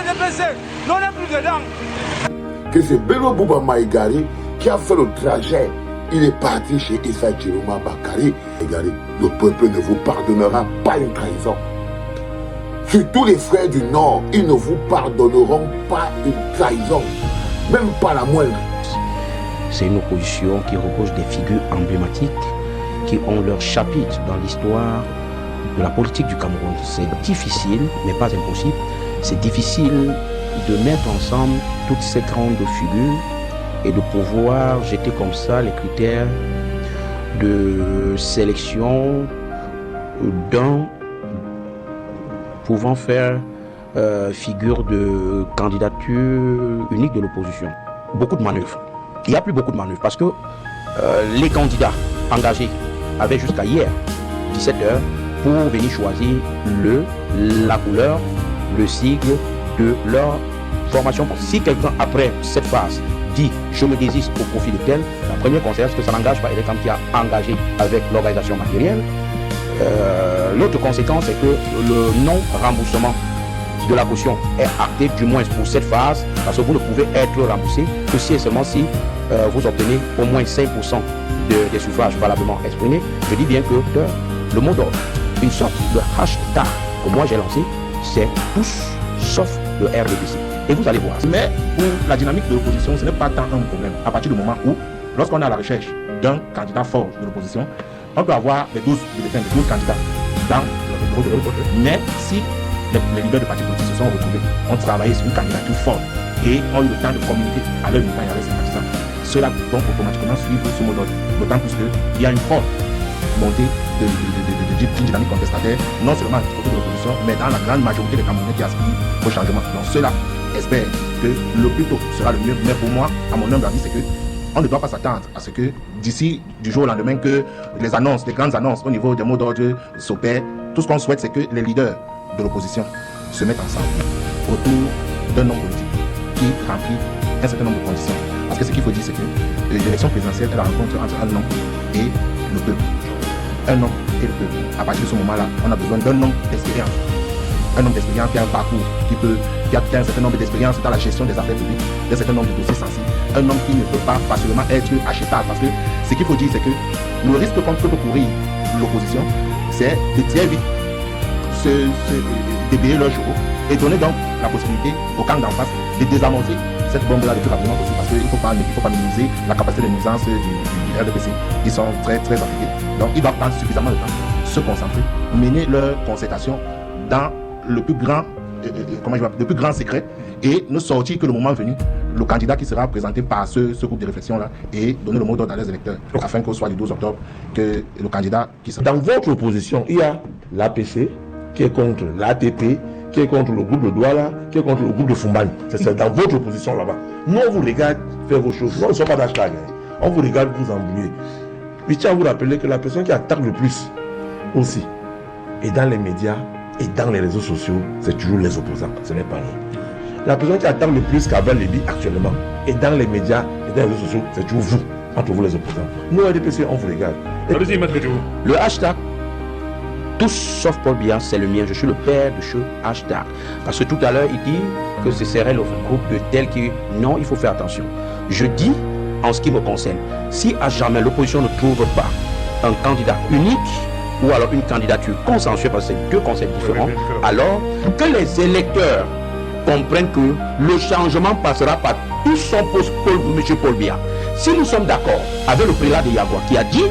RDPC, non, on n'est plus dedans. Que c'est Bello Bouba Maïgari qui a fait le trajet. Il est parti chez Issa Djirouma Bakari. Maïgari, le peuple ne vous pardonnera pas une trahison. Surtout les frères du Nord, ils ne vous pardonneront pas une trahison. Même pas la moindre. C'est une opposition qui repose des figures emblématiques qui ont leur chapitre dans l'histoire de la politique du Cameroun. C'est difficile, mais pas impossible. C'est difficile de mettre ensemble toutes ces grandes figures et de pouvoir jeter comme ça les critères de sélection d'un pouvant faire figure de candidature unique de l'opposition. Beaucoup de manœuvres. Il n'y a plus beaucoup de manœuvres parce que les candidats engagés avaient jusqu'à hier 17h pour venir choisir la couleur, le sigle de leur formation. Si quelqu'un après cette phase dit je me désiste au profit de tel, la première conséquence que ça n'engage pas, il est quand qui a engagé avec l'organisation matérielle. L'autre conséquence est que le non-remboursement de la caution est acté, du moins pour cette phase, parce que vous ne pouvez être remboursé que si et seulement si vous obtenez au moins 5% des suffrages valablement exprimés. Je dis bien que le mot d'ordre, une sorte de hashtag que moi j'ai lancé, c'est tous sauf le RDPC. Et vous allez voir. Mais pour la dynamique de l'opposition, ce n'est pas tant un problème. À partir du moment où, lorsqu'on est à la recherche d'un candidat fort de l'opposition, on peut avoir les 12 candidats dans le bureau de l'autre. Mais si les leaders de partis politiques se sont retrouvés, ont travaillé sur une candidature forte et ont eu le temps de communiquer à leur militant et avec ses partisans, cela vont automatiquement suivre ce mot d'ordre. D'autant plus qu'il y a une forte montée d'une dynamique contestataire, non seulement du côté de l'opposition, mais dans la grande majorité des Camerounais qui aspirent au changement. Donc cela espère que le plus tôt sera le mieux. Mais pour moi, à mon humble avis, c'est que on ne doit pas s'attendre à ce que d'ici du jour au lendemain que les annonces, les grandes annonces au niveau des mots d'ordre s'opèrent. Tout ce qu'on souhaite, c'est que les leaders de l'opposition se mettent ensemble autour d'un homme politique qui remplit un certain nombre de conditions. Parce que ce qu'il faut dire, c'est que l'élection présidentielle est la rencontre entre un homme et le peuple. Un homme et le peuple. À partir de ce moment-là, on a besoin d'un homme d'expérience. Un homme d'expérience qui a un parcours, qui a un certain nombre d'expériences dans la gestion des affaires publiques, d'un certain nombre de dossiers sensibles. Un homme qui ne peut pas facilement être achetable. Parce que ce qu'il faut dire, c'est que le risque qu'on peut courir l'opposition, c'est de très vite débayer leur chevaux et donner donc la possibilité au camp d'en face de désamorcer cette bombe-là le plus rapidement possible. Parce qu'il ne faut pas minimiser la capacité de nuisance du RDPC. Ils sont très très appliqués. Donc ils doivent prendre suffisamment de temps, se concentrer, mener leur concertation dans le plus grand secret et ne sortir que le moment venu, le candidat qui sera présenté par ce groupe de réflexion-là et donner le mot d'ordre à les électeurs afin qu'au soir du 12 octobre, que le candidat qui sera... Dans votre opposition, il y a l'APC qui est contre l'ATP, qui est contre le groupe de Douala, qui est contre le groupe de Fumbani. C'est dans votre opposition là-bas. Nous, on vous regarde faire vos choses. Nous, on ne sommes pas d'hashtag. On vous regarde vous embrouiller. Puis tiens à vous rappeler que la personne qui attaque le plus aussi, et dans les médias, et dans les réseaux sociaux, c'est toujours les opposants. Ce n'est pas nous. La personne qui attaque le plus Kabal Lébi actuellement, et dans les médias, et dans les réseaux sociaux, c'est toujours vous, entre vous les opposants. Nous, RDPC, on vous regarde. Le hashtag tous sauf Paul Biya, c'est le mien. Je suis le père de ce hashtag. Parce que tout à l'heure, il dit que ce serait le groupe de tel qui... Non, il faut faire attention. Je dis, en ce qui me concerne, si à jamais l'opposition ne trouve pas un candidat unique ou alors une candidature consensuelle, parce que c'est deux concepts différents, alors que les électeurs comprennent que le changement passera par tout son poste M. Paul Biya. Si nous sommes d'accord avec le prélat de Yagua qui a dit,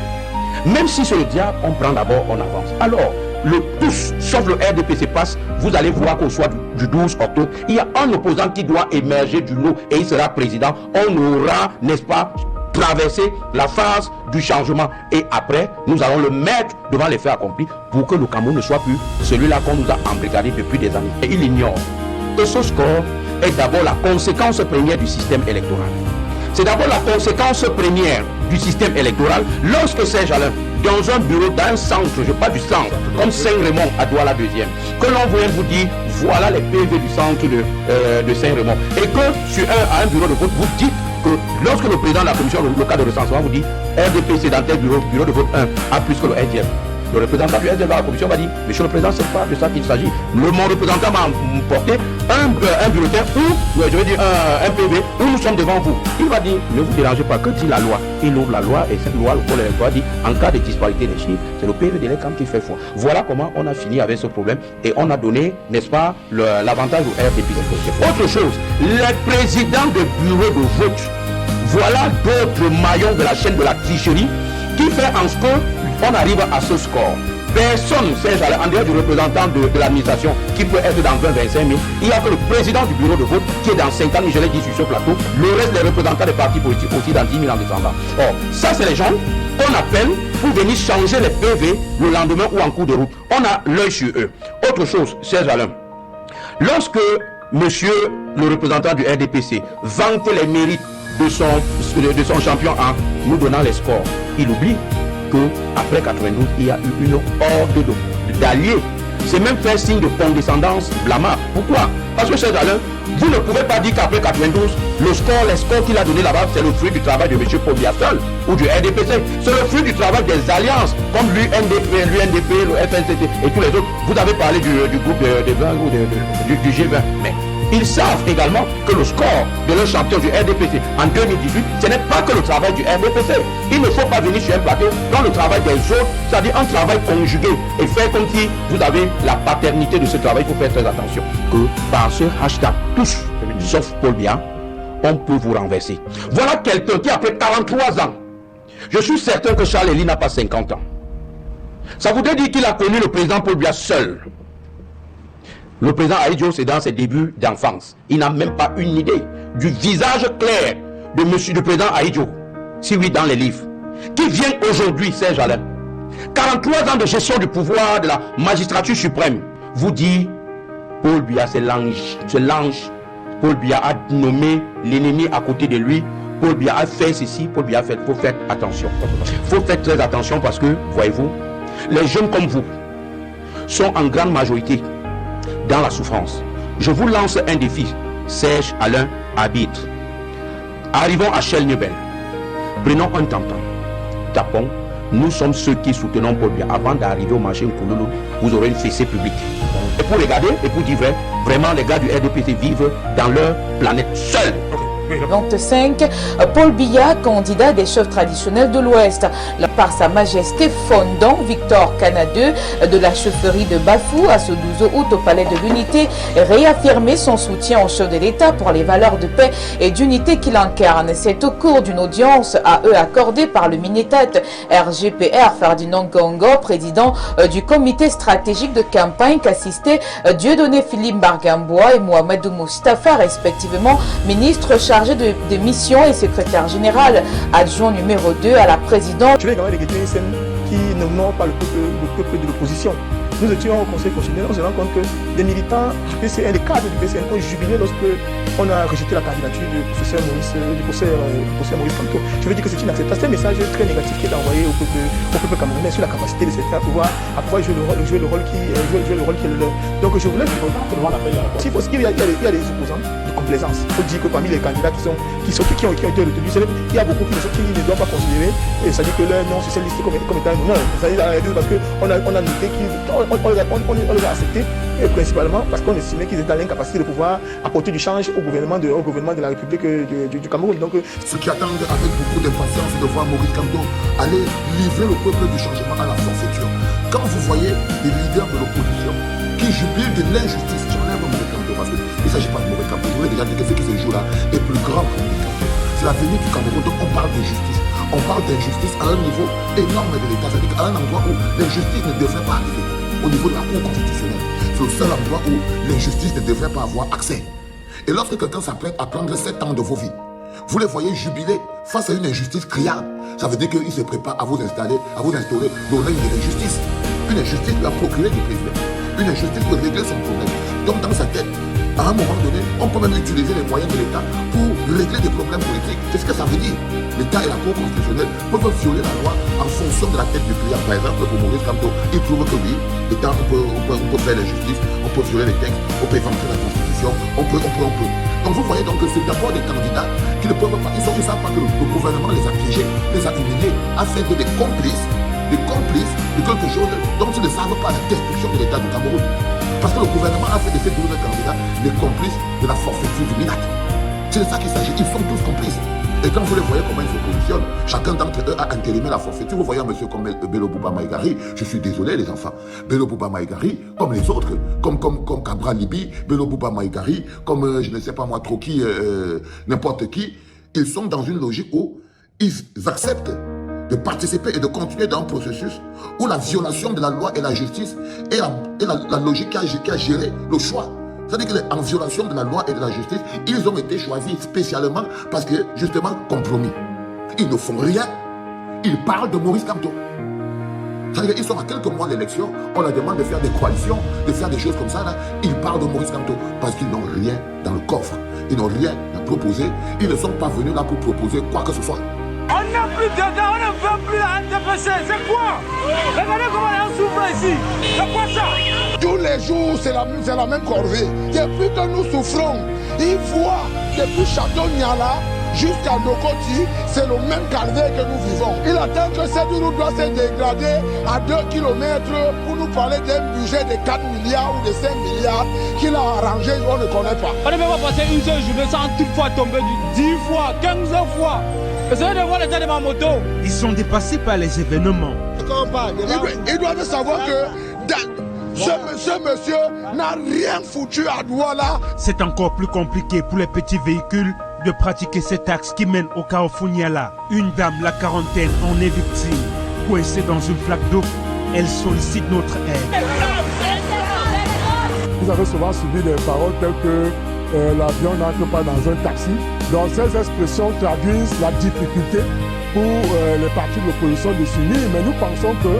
même si c'est le diable, on prend d'abord, on avance. Alors, le tous, sauf le RDPC passe, vous allez voir qu'au soir du 12 octobre, il y a un opposant qui doit émerger du lot et il sera président. On aura, n'est-ce pas, traversé la phase du changement. Et après, nous allons le mettre devant les faits accomplis pour que le Cameroun ne soit plus celui-là qu'on nous a embrigadé depuis des années. Et il ignore que ce score est d'abord la conséquence première du système électoral. C'est d'abord la conséquence première du système électoral lorsque Serge Alain, dans un bureau, dans un centre, je parle du centre, comme Saint-Raymond à Douala 2e, que l'on vient vous dire, voilà les PV du centre de Saint-Raymond. Et que sur un bureau de vote, vous dites que lorsque le président de la commission locale de recensement vous dit RDPC dans tel bureau de vote 1 a plus que le RDF. le représentant du SDF à la commission va dire, monsieur le président, c'est pas de ça qu'il s'agit. Mon représentant m'a porté un bulletin ou, je veux dire, un PV où nous sommes devant vous. Il va dire, ne vous dérangez pas, que dit la loi? Il ouvre la loi et cette loi, le code électoral dit, en cas de disparité des chiffres, c'est le PV de l'ECAM qui fait foi. Voilà comment on a fini avec ce problème et on a donné, n'est-ce pas, l'avantage au RDP. Autre chose, les présidents de bureaux de vote, voilà d'autres maillons de la chaîne de la tricherie qui fait en sorte qu'on arrive à ce score. Personne, en dehors du représentant de l'administration qui peut être dans 20-25 000, il n'y a que le président du bureau de vote qui est dans 50 000, je l'ai dit sur ce plateau, le reste des représentants des partis politiques aussi dans 10 000 en descendant. Or, ça c'est les gens qu'on appelle pour venir changer les PV le lendemain ou en cours de route. On a l'œil sur eux. Autre chose, Serge Alain, lorsque monsieur le représentant du RDPC vante les mérites de son champion en nous donnant les scores, il oublie qu'après 92, il y a eu une horde d'alliés. C'est même faire signe de condescendance blâmable. Pourquoi? Parce que, cher Alain, vous ne pouvez pas dire qu'après 92, les scores qu'il a donné là-bas, c'est le fruit du travail de M. Paul Biya seul ou du RDPC. C'est le fruit du travail des alliances, comme l'UNDP, le FNCT et tous les autres. Vous avez parlé du groupe de 20 ou du G20. Mais ils savent également que le score de leur champion du RDPC en 2018, ce n'est pas que le travail du RDPC. Il ne faut pas venir sur un plateau dans le travail des autres, c'est-à-dire un travail conjugué et faire comme si vous avez la paternité de ce travail. Il faut faire très attention que par ce hashtag tous, sauf Paul Biya, on peut vous renverser. Voilà quelqu'un qui après 43 ans, je suis certain que Charles Eli n'a pas 50 ans. Ça voudrait dire qu'il a connu le président Paul Biya seul. Le président Ahidjo, c'est dans ses débuts d'enfance. Il n'a même pas une idée du visage clair de monsieur du président Ahidjo, si oui dans les livres, qui vient aujourd'hui, Serge Alain, 43 ans de gestion du pouvoir de la magistrature suprême, vous dit, Paul Biya, c'est l'ange. Paul Biya a nommé l'ennemi à côté de lui. Paul Biya a fait ceci, Paul Biya a fait. Il faut faire attention. Il faut faire très attention parce que, voyez-vous, les jeunes comme vous sont en grande majorité dans la souffrance. Je vous lance un défi, Serge Alain Arbitre. Arrivons à Shell Nobel. Prenons un temps. Tapons. Nous sommes ceux qui soutenons Paul Biya. Avant d'arriver au marché Nkululu, vous aurez une fessée publique. Et pour regarder, et pour dire vrai, vraiment les gars du RDPC vivent dans leur planète seuls. 25, Paul Biya, candidat des chefs traditionnels de l'Ouest. Par sa majesté fondant Victor Kana II de la chefferie de Bafou à ce 12 août au palais de l'Unité, réaffirmé son soutien au chef de l'État pour les valeurs de paix et d'unité qu'il incarne. C'est au cours d'une audience à eux accordée par le mini-tête RGPR Ferdinand Gongo, président du comité stratégique de campagne qu'assistaient Dieudonné Philippe Bargambois et Mohamedou Mustafa, respectivement ministre chargé de mission et secrétaire général adjoint numéro 2 à la présidence. Je vais également regretter une scène qui n'honore pas le peuple de l'opposition. Nous étions au Conseil constitutionnel, on se rend compte que des militants du PCN, des cadres du PCN ont jubilé lorsque on a rejeté la candidature du professeur Maurice Kamto. Je veux dire que c'est inacceptable. C'est un message très négatif qui est envoyé au peuple camerounais sur la capacité de certains à pouvoir jouer le rôle qui est le leur. Donc je voulais dire qu'il y a des opposants de complaisance. Il faut dire que parmi les candidats qui ont été retenus, il y a beaucoup qui ne doivent pas considérer, c'est-à-dire que leur nom sur cette liste comme étant un honneur. C'est-à-dire parce qu'on a noté on les a acceptés, principalement parce qu'on estimait qu'ils étaient dans l'incapacité de pouvoir apporter du change au gouvernement de la République du Cameroun. Donc, ceux qui attendent avec beaucoup d'impatience de voir Maurice Kamto aller livrer le peuple du changement à la forfaiture. Quand vous voyez les leaders de l'opposition qui jubilent de l'injustice, j'enlève Maurice Kamto parce qu'il ne s'agit pas de Maurice Kamto. Je voulais déjà dire que ce qui se joue là est plus grand que Maurice Kamto. C'est l'avenir du Cameroun, donc on parle de justice. On parle d'injustice à un niveau énorme de l'État, c'est-à-dire qu'à un endroit où l'injustice ne devrait pas arriver. Au niveau de la Cour constitutionnelle, c'est le seul endroit où l'injustice ne devrait pas avoir accès. Et lorsque quelqu'un s'apprête à prendre 7 ans de vos vies, vous les voyez jubiler face à une injustice criarde. Ça veut dire qu'il se prépare à vous instaurer le règne de l'injustice. Une injustice qui va procurer du président. Une injustice pour régler son problème. Donc dans sa tête, à un moment donné, on peut même utiliser les moyens de l'État pour régler des problèmes politiques. C'est ce que ça veut dire. L'État et la Cour constitutionnelle peuvent violer la loi en fonction de la tête du client. Par exemple, pour Maurice Kamto, il trouve que oui, l'État, on peut faire l'injustice, on peut violer les textes, on peut éventer la Constitution, on peut. Donc vous voyez donc que c'est d'abord des candidats qui ne peuvent pas, ils ne savent pas que le gouvernement les a piégés, les a humiliés, a fait des complices de quelque chose dont ils ne savent pas la destruction de l'État du Cameroun. Parce que le gouvernement a fait de ces 12 candidats les complices de la forfaiture du Minat. C'est de ça qu'il s'agit, ils sont tous complices. Et quand vous les voyez comment ils se positionnent, chacun d'entre eux a intérimé la forfaiture. Vous voyez un monsieur comme Bello Bouba Maïgari, je suis désolé les enfants, Bello Bouba Maïgari, comme les autres, comme Cabral Libi, Bello Bouba Maïgari, comme je ne sais pas moi trop qui, n'importe qui, ils sont dans une logique où ils acceptent de participer et de continuer dans un processus où la violation de la loi et la justice est la logique qui a géré le choix. C'est-à-dire qu'en violation de la loi et de la justice, ils ont été choisis spécialement parce que, justement, compromis. Ils ne font rien. Ils parlent de Maurice Kamto. C'est-à-dire qu'ils sont à quelques mois de l'élection, on leur demande de faire des coalitions, de faire des choses comme ça. Là. Ils parlent de Maurice Kamto parce qu'ils n'ont rien dans le coffre. Ils n'ont rien à proposer. Ils ne sont pas venus là pour proposer quoi que ce soit. On n'a plus de gars, on ne veut plus la NDPC. C'est quoi? Regardez comment on souffre ici. C'est quoi ça? Tous les jours, c'est la même corvée. Depuis que nous souffrons, ils voient depuis Château Niala jusqu'à Nokoti, c'est le même calvaire que nous vivons. Il attend que cette route doit se dégrader à 2 km pour nous parler d'un budget de 4 milliards ou de 5 milliards qu'il a arrangé, on ne connaît pas. On ne peut pas passer une seule journée sans toutefois tomber 10 fois, 15 fois. Essayez de voir l'état de ma moto. Ils sont dépassés par les événements. Ils doivent savoir que ce monsieur n'a rien foutu à Douala. C'est encore plus compliqué pour les petits véhicules de pratiquer cet axe qui mène au Carrefour Niala. Une dame, la quarantaine, en est victime. Coincée dans une flaque d'eau, elle sollicite notre aide. Vous avez souvent subi des paroles telles que l'avion n'entre pas dans un taxi. Donc ces expressions traduisent la difficulté pour les partis de l'opposition de s'unir. Mais nous pensons que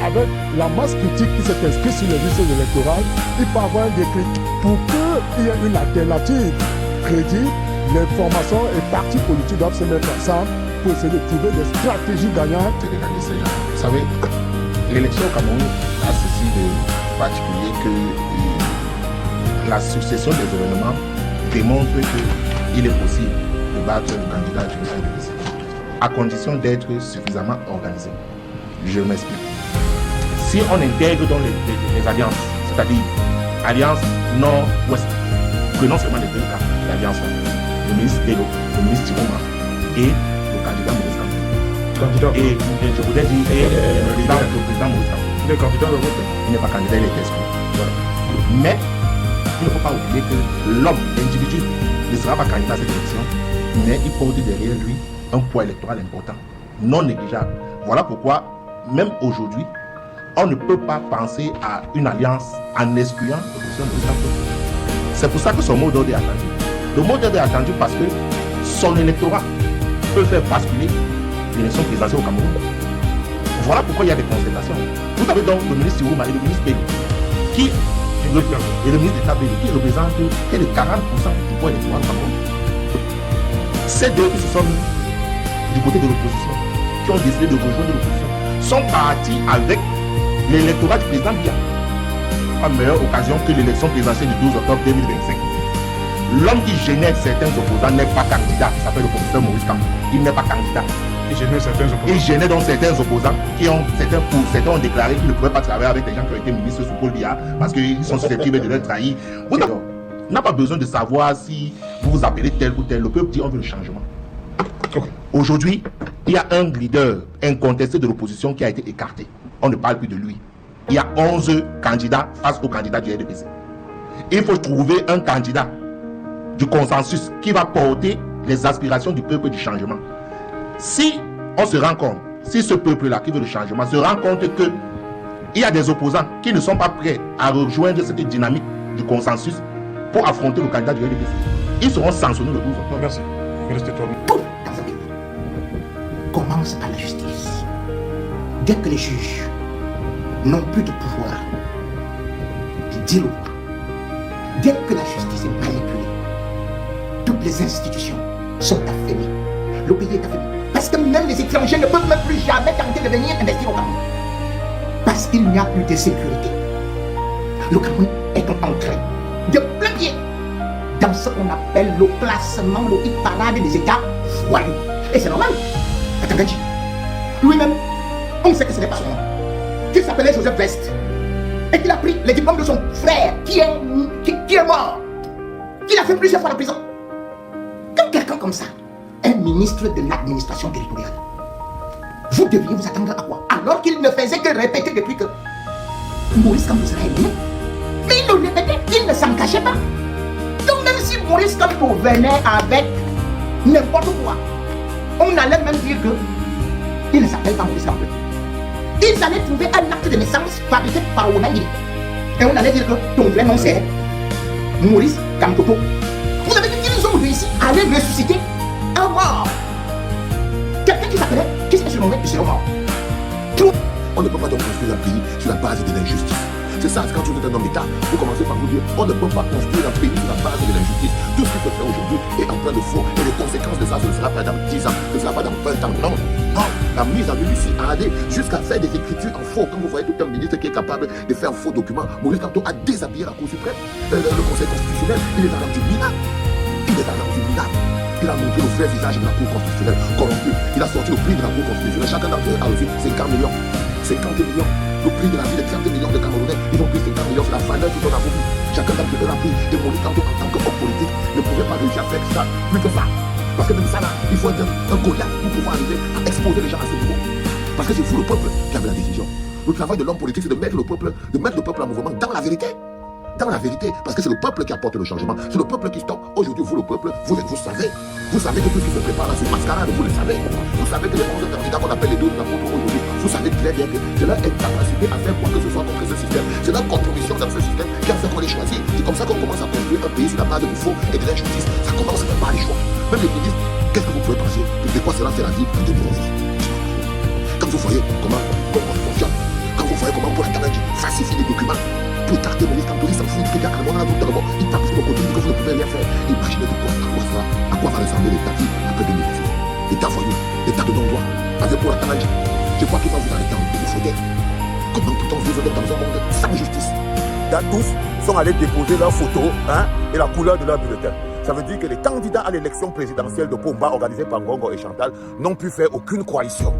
avec la masse critique qui s'est inscrite sur les listes électorales, il peut y avoir un déclic pour qu'il y ait une alternative crédible. Les formations et partis politiques doivent se mettre ensemble pour essayer de trouver des stratégies gagnantes. Vous savez, l'élection au Cameroun a ceci de particulier que la succession des événements démontre qu'il est possible de battre le candidat du NDPC à condition d'être suffisamment organisé. Je m'explique. Si on intègre dans les alliances, c'est-à-dire Alliance Nord-Ouest, prenons seulement les deux cas, l'Alliance le ministre Bello, le ministre Tiroma et le candidat Maurice Kamto. Et je voudrais dire, le président Maurice Kamto. Le candidat de vote. Il n'est pas candidat, il est exclu. Voilà. Mais il ne faut pas oublier que l'homme, l'individu, ne sera pas candidat à cette élection, mais il porte derrière lui un poids électoral important, non négligeable. Voilà pourquoi, même aujourd'hui, on ne peut pas penser à une alliance en excluant le président Maurice Kamto. C'est pour ça que son mot d'ordre est attendu. Le mot d'ordre est attendu parce que son électorat peut faire basculer l'élection présidentielle au Cameroun. Voilà pourquoi il y a des concertations. Vous avez donc le ministre Tiroma et le ministre Bello et le ministre d'État Bello qui représentent près de 40% du poids électoral du Cameroun. Ces deux qui se sont mis du côté de l'opposition, qui ont décidé de rejoindre l'opposition, sont partis avec l'électorat du président Biya. Pas meilleure occasion que l'élection présidentielle du 12 octobre 2025. L'homme qui gênait certains opposants n'est pas candidat, il s'appelle le professeur Maurice Kamto. Il n'est pas candidat. Il gênait donc certains opposants qui ont, certains ont déclaré qu'ils ne pouvaient pas travailler avec des gens qui ont été ministres sous Paul Biya parce qu'ils sont susceptibles de leur trahir. Vous n'avez pas besoin de savoir si vous vous appelez tel ou tel. Le peuple dit on veut le changement. Aujourd'hui, il y a un leader incontesté de l'opposition qui a été écarté. On ne parle plus de lui. Il y a 11 candidats face aux candidats du RDPC. Il faut trouver un candidat du consensus qui va porter les aspirations du peuple du changement. Si on se rend compte, si ce peuple-là qui veut le changement se rend compte qu'il y a des opposants qui ne sont pas prêts à rejoindre cette dynamique du consensus pour affronter le candidat du RDPC, ils seront sanctionnés le 12 octobre. Merci. Tout dans un pays commence par la justice. Dès que les juges n'ont plus de pouvoir de dire le droit, dès que la justice est manipulée, toutes les institutions sont affaiblies. Le pays est affaibli. Parce que même les étrangers ne peuvent même plus jamais tenter de venir investir au Cameroun. Parce qu'il n'y a plus de sécurité. Le Cameroun est en train de plein pied dans ce qu'on appelle le classement, le hit parade des États voyous. Et c'est normal. Katangadji, lui-même, on sait que ce n'est pas son nom. qui s'appelait Joseph Vest, et qu'il a pris les diplômes de son frère qui est mort, qu'il a fait plusieurs fois la prison. Quand quelqu'un comme ça, un ministre de l'administration territoriale, vous deviez vous attendre à quoi? Alors qu'il ne faisait que répéter depuis que Maurice Kamto sera élu. Mais il le répétait, il ne s'en cachait pas. Donc même si Maurice Kamto venait avec n'importe quoi, on allait même dire que il ne s'appelle pas Maurice Kamto. Ils allaient trouver un acte de naissance fabriqué par Onangiri. Et on allait dire que ton vrai nom c'est Maurice Kamto. Vous avez dit qu'ils ont réussi à aller ressusciter un mort. Quelqu'un qui s'appelait, qui s'est surnommé du mort. On ne peut pas donc construire un pays sur la base de l'injustice. C'est ça, quand vous êtes un homme d'État, vous commencez par vous dire on ne peut pas construire un pays sur la base de l'injustice. Tout ce qui se fait aujourd'hui est en plein de faux. Et les conséquences de ça, ce ne sera pas dans 10 ans, ce ne sera pas dans 20 ans. Non, non. La mise en œuvre ici a allé jusqu'à faire des écritures en faux. Quand vous voyez tout un ministre qui est capable de faire un faux document, Maurice Kamto a déshabillé la Cour suprême, le Conseil constitutionnel. Il est rendu minable. Il est rendu minable. Il a montré le vrai visage de la Cour constitutionnelle corrompu. Il a sorti le prix de la Cour constitutionnelle. Chacun d'entre eux a reçu 50 millions. 50 millions. Le prix de la vie de 30 millions de Camerounais. Ils ont pris 50 millions. C'est la valeur qu'ils ont à vous. Chacun d'entre eux a pris. Et Maurice Kamto, en tant qu'homme politique, ne pouvait pas réussir à faire ça. Plus que ça. Parce que même ça là, il faut être un Goliath pour pouvoir arriver à exposer les gens à ce niveau. Parce que c'est vous le peuple qui avez la décision. Le travail de l'homme politique, c'est de mettre le peuple en mouvement dans la vérité. Dans la vérité, parce que c'est le peuple qui apporte le changement, c'est le peuple qui stoppe. Aujourd'hui, vous, le peuple, vous savez que tout ce qui se prépare là, c'est mascarade, vous le savez. Vous savez que les 11 candidats qu'on appelle les 12 d'apôtres aujourd'hui, vous savez très bien que c'est leur incapacité à faire quoi que ce soit contre ce système. C'est leur compromission dans ce système qui a fait qu'on les choisit. C'est comme ça qu'on commence à construire un pays sur la base de faux et de l'injustice. Ça commence même par les choix. Même les ministres, qu'est-ce que vous pouvez penser de quoi cela fait la vie en 2011? Quand vous voyez comment on fonctionne, quand vous voyez comment pour la Canadie falsifie des documents, pour écarter Maurice Kamto, il s'en fout, il regarde le monde, il tape sur le côté, il dit que vous ne pouvez rien faire. Imaginez à quoi va ressembler l'État après 2017. L'État voyou, l'État de non-droit, avec pour la Canadie. Je crois qu'il va vous arrêter en vous faudrait. Comment peut-on vivre dans un monde sans justice? Tous sont allés déposer leurs photos et la couleur de leur bulletin. Ça veut dire que les candidats à l'élection présidentielle de Pomba, organisée par Ngongo et Chantal, n'ont pu faire aucune coalition.